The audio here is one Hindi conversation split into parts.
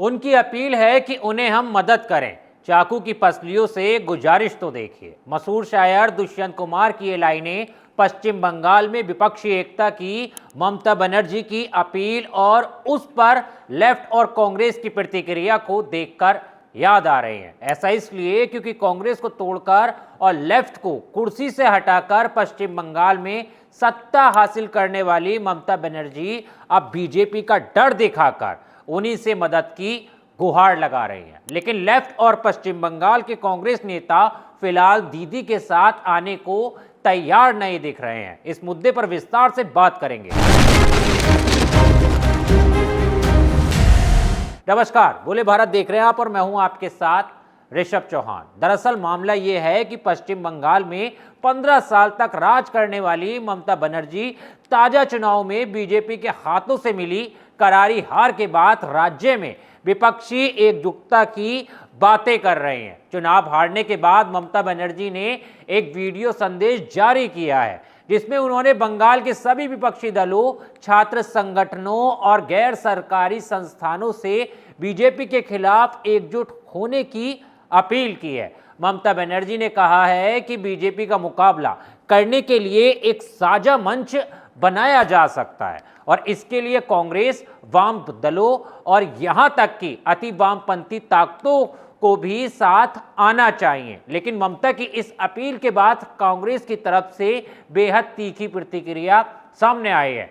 उनकी अपील है कि उन्हें हम मदद करें। चाकू की पसलियों से गुजारिश तो देखिए। मशहूर शायर दुष्यंत कुमार की ये लाइनें पश्चिम बंगाल में विपक्षी एकता की ममता बनर्जी की अपील और उस पर लेफ्ट और कांग्रेस की प्रतिक्रिया को देखकर याद आ रहे हैं। ऐसा इसलिए क्योंकि कांग्रेस को तोड़कर और लेफ्ट को कुर्सी से हटाकर पश्चिम बंगाल में सत्ता हासिल करने वाली ममता बनर्जी अब बीजेपी का डर दिखाकर उन्हीं से मदद की गुहार लगा रहे हैं। लेकिन लेफ्ट और पश्चिम बंगाल के कांग्रेस नेता फिलहाल दीदी के साथ आने को तैयार नहीं दिख रहे हैं। इस मुद्दे पर विस्तार से बात करेंगे। नमस्कार, बोले भारत देख रहे हैं आप और मैं हूं आपके साथ ऋषभ चौहान। दरअसल मामला यह है कि पश्चिम बंगाल में 15 साल तक राज करने वाली ममता बनर्जी ताजा चुनाव में बीजेपी के हाथों से मिली करारी हार के बाद राज्य में विपक्षी एकजुटता की बातें कर रहे हैं। चुनाव हारने के बाद ममता बनर्जी ने एक वीडियो संदेश जारी किया है जिसमें उन्होंने बंगाल के सभी विपक्षी दलों, छात्र संगठनों और गैर सरकारी संस्थानों से बीजेपी के खिलाफ एकजुट होने की अपील की है। ममता बनर्जी ने कहा है कि बीजेपी का मुकाबला करने के लिए एक साझा मंच बनाया जा सकता है और इसके लिए कांग्रेस, वाम दलों और यहां तक कि अति वामपंथी ताकतों को भी साथ आना चाहिए। लेकिन ममता की इस अपील के बाद कांग्रेस की तरफ से बेहद तीखी प्रतिक्रिया सामने आई है।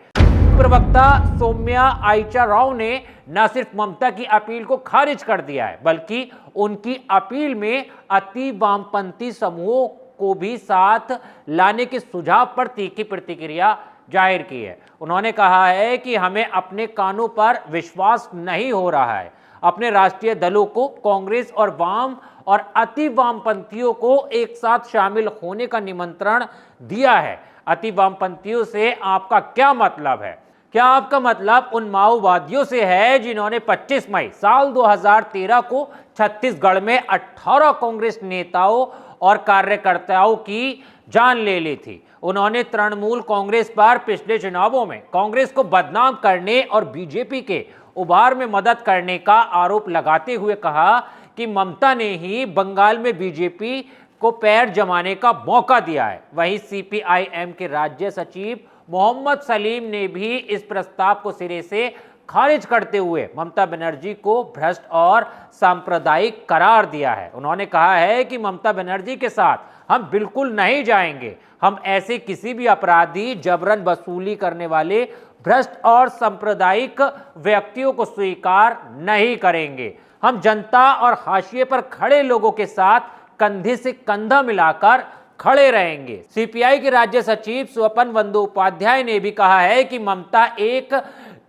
प्रवक्ता सौम्या आइचा राव ने न सिर्फ ममता की अपील को खारिज कर दिया है बल्कि उनकी अपील में अति वामपंथी समूहों को भी साथ लाने के सुझाव पर तीखी प्रतिक्रिया जाहिर की है। उन्होंने कहा है कि हमें अपने कानों पर विश्वास नहीं हो रहा है। अपने राष्ट्रीय दलों को, कांग्रेस और वाम और अति वामपंथियों को एक साथ शामिल होने का निमंत्रण दिया है। अति वामपंथियों से आपका क्या मतलब है? क्या आपका मतलब उन माओवादियों से है जिन्होंने 25 मई साल 2013 को छत्तीसगढ़ में 18 कांग्रेस नेताओं और कार्यकर्ताओं की जान ले ली थी? उन्होंने तृणमूल कांग्रेस पर पिछले चुनावों में कांग्रेस को बदनाम करने और बीजेपी के उभार में मदद करने का आरोप लगाते हुए कहा कि ममता ने ही बंगाल में बीजेपी को पैर जमाने का मौका दिया है। वहीं सीपीआईएम के राज्य सचिव मोहम्मद सलीम ने भी इस प्रस्ताव को सिरे से खारिज करते हुए ममता बनर्जी को भ्रष्ट और सांप्रदायिक करार दिया है। उन्होंने कहा है कि ममता बनर्जी के साथ हम बिल्कुल नहीं जाएंगे। हम ऐसे किसी भी अपराधी, जबरन वसूली करने वाले, भ्रष्ट और सांप्रदायिक व्यक्तियों को स्वीकार नहीं करेंगे। हम जनता और हाशिए पर खड़े लोगों के साथ कंधे से कंधा मिलाकर खड़े रहेंगे। सीपीआई के राज्य सचिव स्वपन बंदोपाध्याय ने भी कहा है कि ममता एक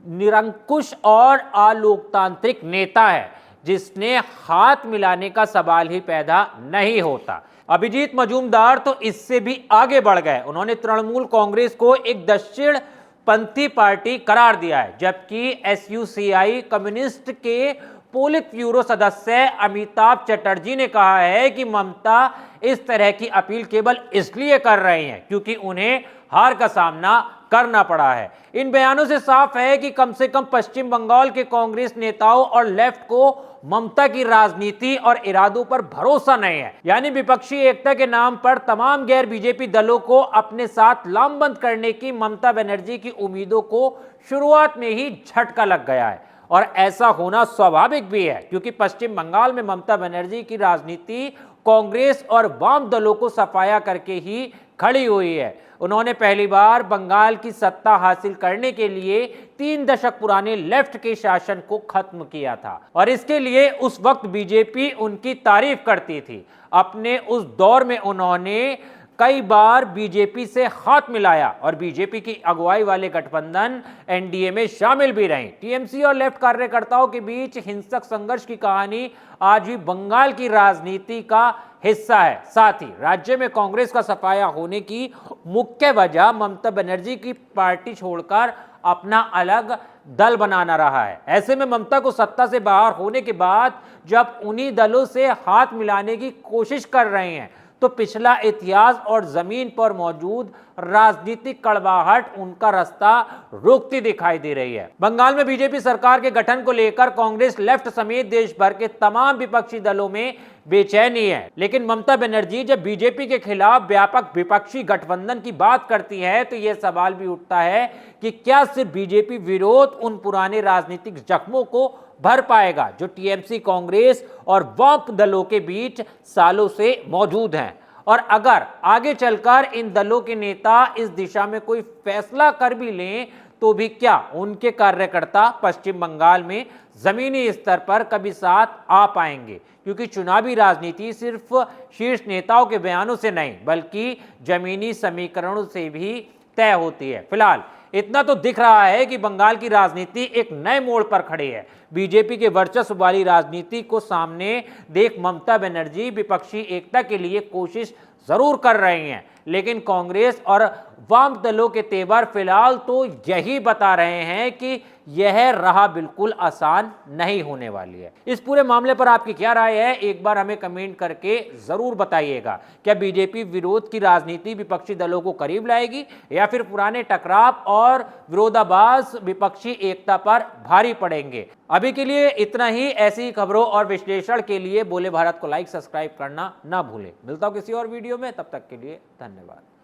निरंकुश और अलोकतांत्रिक नेता है जिसने हाथ मिलाने का सवाल ही पैदा नहीं होता। अभिजीत मजूमदार तो इससे भी आगे बढ़ गए। उन्होंने तृणमूल कांग्रेस को एक दक्षिण पंथी पार्टी करार दिया है, जबकि एसयूसीआई कम्युनिस्ट के पोलित ब्यूरो सदस्य अमिताभ चटर्जी ने कहा है कि ममता इस तरह की अपील केवल इसलिए कर रहे हैं क्योंकि उन्हें हार का सामना करना पड़ा है। इन बयानों से साफ है कि कम से कम पश्चिम बंगाल के कांग्रेस नेताओं और लेफ्ट को ममता की राजनीति और इरादों पर भरोसा नहीं है। यानी विपक्षी एकता के नाम पर तमाम गैर बीजेपी दलों को अपने साथ लामबंद करने की ममता बनर्जी की उम्मीदों को शुरुआत में ही झटका लग गया है। और ऐसा होना स्वाभाविक भी है क्योंकि पश्चिम बंगाल में ममता बनर्जी की राजनीति कांग्रेस और वाम दलों को सफाया करके ही खड़ी हुई है। उन्होंने पहली बार बंगाल की सत्ता हासिल करने के लिए 3 दशक पुराने लेफ्ट के शासन को खत्म किया था और इसके लिए उस वक्त बीजेपी उनकी तारीफ करती थी। अपने उस दौर में उन्होंने कई बार बीजेपी से हाथ मिलाया और बीजेपी की अगुवाई वाले गठबंधन एनडीए में शामिल भी रहे। टीएमसी और लेफ्ट कार्यकर्ताओं के बीच हिंसक संघर्ष की कहानी आज भी बंगाल की राजनीति का हिस्सा है। साथ ही राज्य में कांग्रेस का सफाया होने की मुख्य वजह ममता बनर्जी की पार्टी छोड़कर अपना अलग दल बनाना रहा है। ऐसे में ममता को सत्ता से बाहर होने के बाद जब उन्हीं दलों से हाथ मिलाने की कोशिश कर रहे हैं तो पिछला इतिहास और जमीन पर मौजूद राजनीतिक कड़वाहट उनका रास्ता रोकती दिखाई दे रही है। बंगाल में बीजेपी सरकार के गठन को लेकर कांग्रेस, लेफ्ट समेत देश भर के तमाम विपक्षी दलों में बेचैनी है, लेकिन ममता बनर्जी जब बीजेपी के खिलाफ व्यापक विपक्षी गठबंधन की बात करती है तो यह सवाल भी उठता है कि क्या सिर्फ बीजेपी विरोध उन पुराने राजनीतिक जख्मों को भर पाएगा जो टीएमसी, कांग्रेस और वाम दलों के बीच सालों से मौजूद हैं। और अगर आगे चलकर इन दलों के नेता इस दिशा में कोई फैसला कर भी लें तो भी क्या उनके कार्यकर्ता पश्चिम बंगाल में जमीनी स्तर पर कभी साथ आ पाएंगे? क्योंकि चुनावी राजनीति सिर्फ शीर्ष नेताओं के बयानों से नहीं बल्कि जमीनी समीकरणों से भी तय होती है। फिलहाल इतना तो दिख रहा है कि बंगाल की राजनीति एक नए मोड़ पर खड़ी है। बीजेपी के वर्चस्व वाली राजनीति को सामने देख ममता बनर्जी विपक्षी एकता के लिए कोशिश जरूर कर रही हैं, लेकिन कांग्रेस और वाम दलों के तेवर फिलहाल तो यही बता रहे हैं कि यह राह बिल्कुल आसान नहीं होने वाली है। इस पूरे मामले पर आपकी क्या राय है, एक बार हमें कमेंट करके जरूर बताइएगा। क्या बीजेपी विरोध की राजनीति विपक्षी दलों को करीब लाएगी या फिर पुराने टकराव और विरोधाभास विपक्षी एकता पर भारी पड़ेंगे? अभी के लिए इतना ही। ऐसी खबरों और विश्लेषण के लिए बोले भारत को लाइक, सब्सक्राइब करना ना भूलें। मिलता हूं किसी और वीडियो में, तब तक के लिए धन्यवाद।